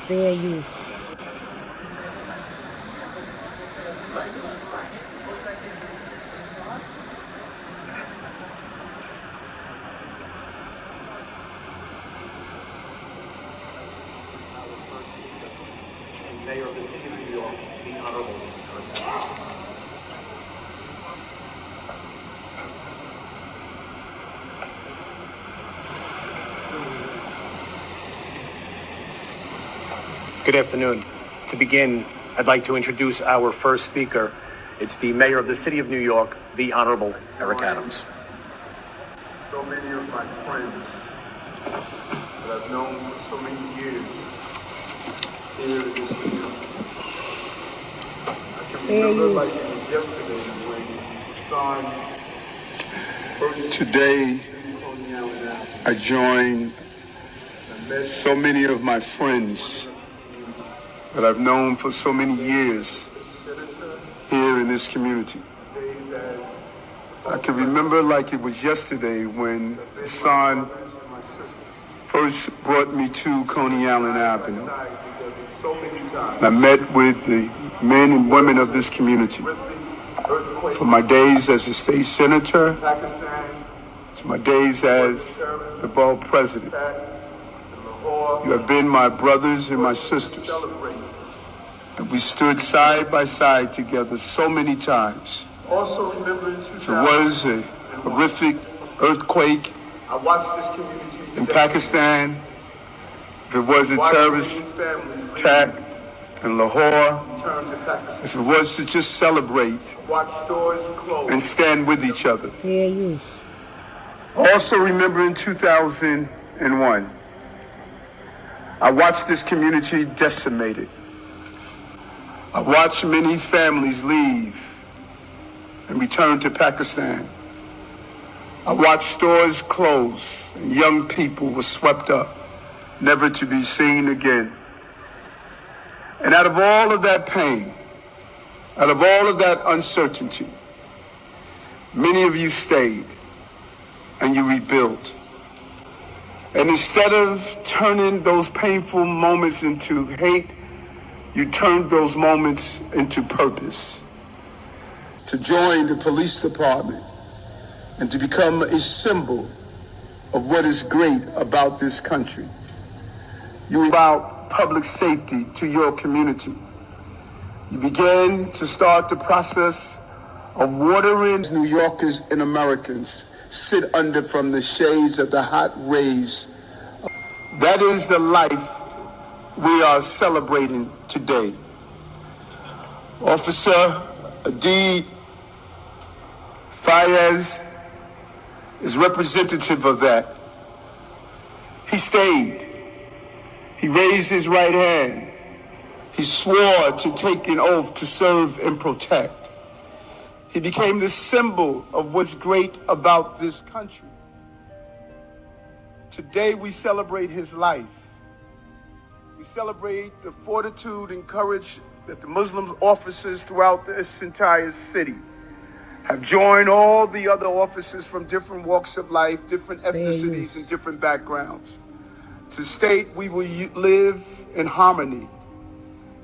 Fair use. Mayor of the City of New York, the Honorable Good afternoon. To begin, I'd like to introduce our first speaker. It's the Mayor of the City of New York, the Honorable Eric Adams. So many of my friends that I've known for so many years here in this community. I can remember like it was yesterday when Hassan first. Today, I joined so many of my friends that I've known for so many years here in this community. I can remember like it was yesterday when Hassan first brought me to Coney Island Avenue. I met with the men and women of this community. From my days as a state senator to my days as the borough president. You have been my brothers and my sisters. And we stood side by side together so many times. Also remember if it was a horrific earthquake in Pakistan, if it was a terrorist attack in Lahore, if it was to just celebrate and stand with each other. Fair use. Also remember in 2001, I watched this community decimated. I watched many families leave and return to Pakistan. I watched stores close and young people were swept up, never to be seen again. And out of all of that pain, out of all of that uncertainty, many of you stayed and you rebuilt. And instead of turning those painful moments into hate, you turned those moments into purpose. To join the police department and to become a symbol of what is great about this country. You brought public safety to your community. You began to start the process of watering New Yorkers and Americans sit under from the shades of the hot rays. That is the life we are celebrating today. Officer Adeed Fayaz is representative of that. He stayed. He raised his right hand. He swore to take an oath to serve and protect. He became the symbol of what's great about this country. Today we celebrate his life. We celebrate the fortitude and courage that the Muslim officers throughout this entire city have joined all the other officers from different walks of life, different ethnicities and different backgrounds, to state we will live in harmony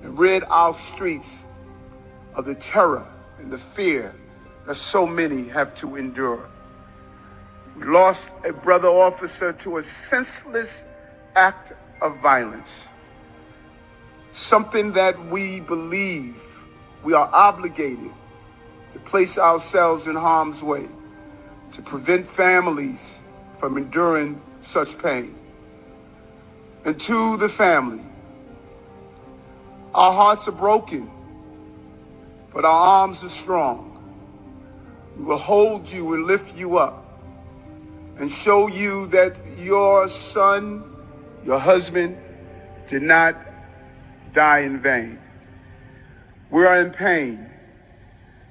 and rid our streets of the terror and the fear that so many have to endure. We lost a brother officer to a senseless act of violence, something that we believe we are obligated to place ourselves in harm's way, to prevent families from enduring such pain. And to the family, our hearts are broken, but our arms are strong. We will hold you and lift you up and show you that your son, your husband, did not die in vain. We are in pain.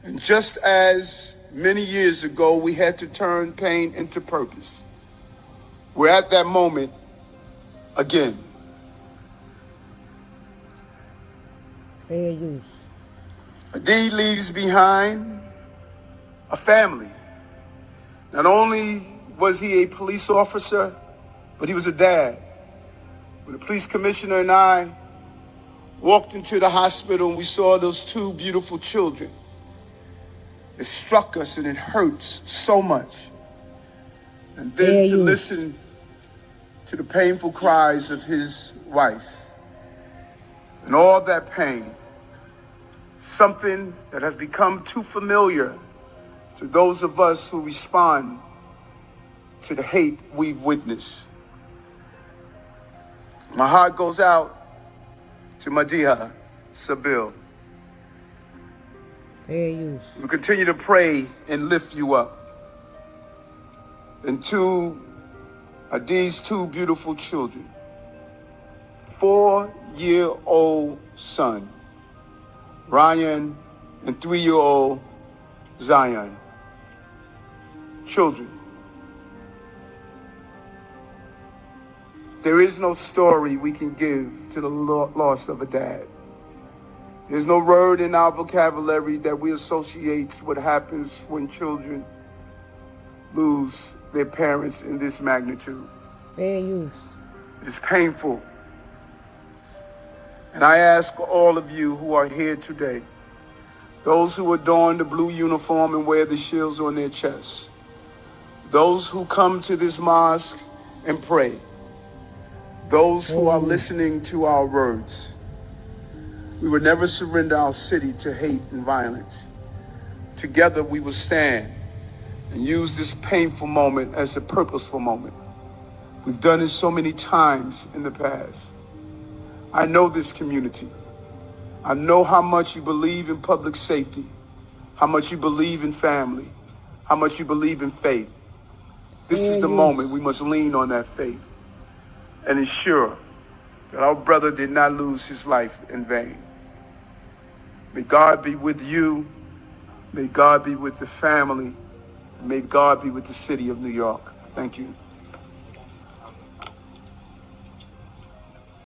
And just as many years ago we had to turn pain into purpose, we're at that moment again. Fair use. Adeed leaves behind a family. Not only was he a police officer, but he was a dad. When the police commissioner and I walked into the hospital and we saw those two beautiful children. It struck us and it hurts so much. And then to listen to the painful cries of his wife and all that pain, something that has become too familiar to those of us who respond to the hate we've witnessed. My heart goes out to Madiha Sabil. Fair use. We continue to pray and lift you up. And to Adeed's two beautiful children, 4-year-old son, Ryan, and 3-year-old Zion. Children, there is no story we can give to the loss of a dad. There's no word in our vocabulary that we associate what happens when children lose their parents in this magnitude. Fair use. It is painful. And I ask all of you who are here today, those who adorn the blue uniform and wear the shields on their chests, those who come to this mosque and pray, those who are listening to our words, we will never surrender our city to hate and violence. Together we will stand and use this painful moment as a purposeful moment. We've done it so many times in the past. I know this community. I know how much you believe in public safety, how much you believe in family, how much you believe in faith. This is the moment we must lean on that faith and ensure that our brother did not lose his life in vain. May God be with you. May God be with the family. May God be with the city of New York. Thank you.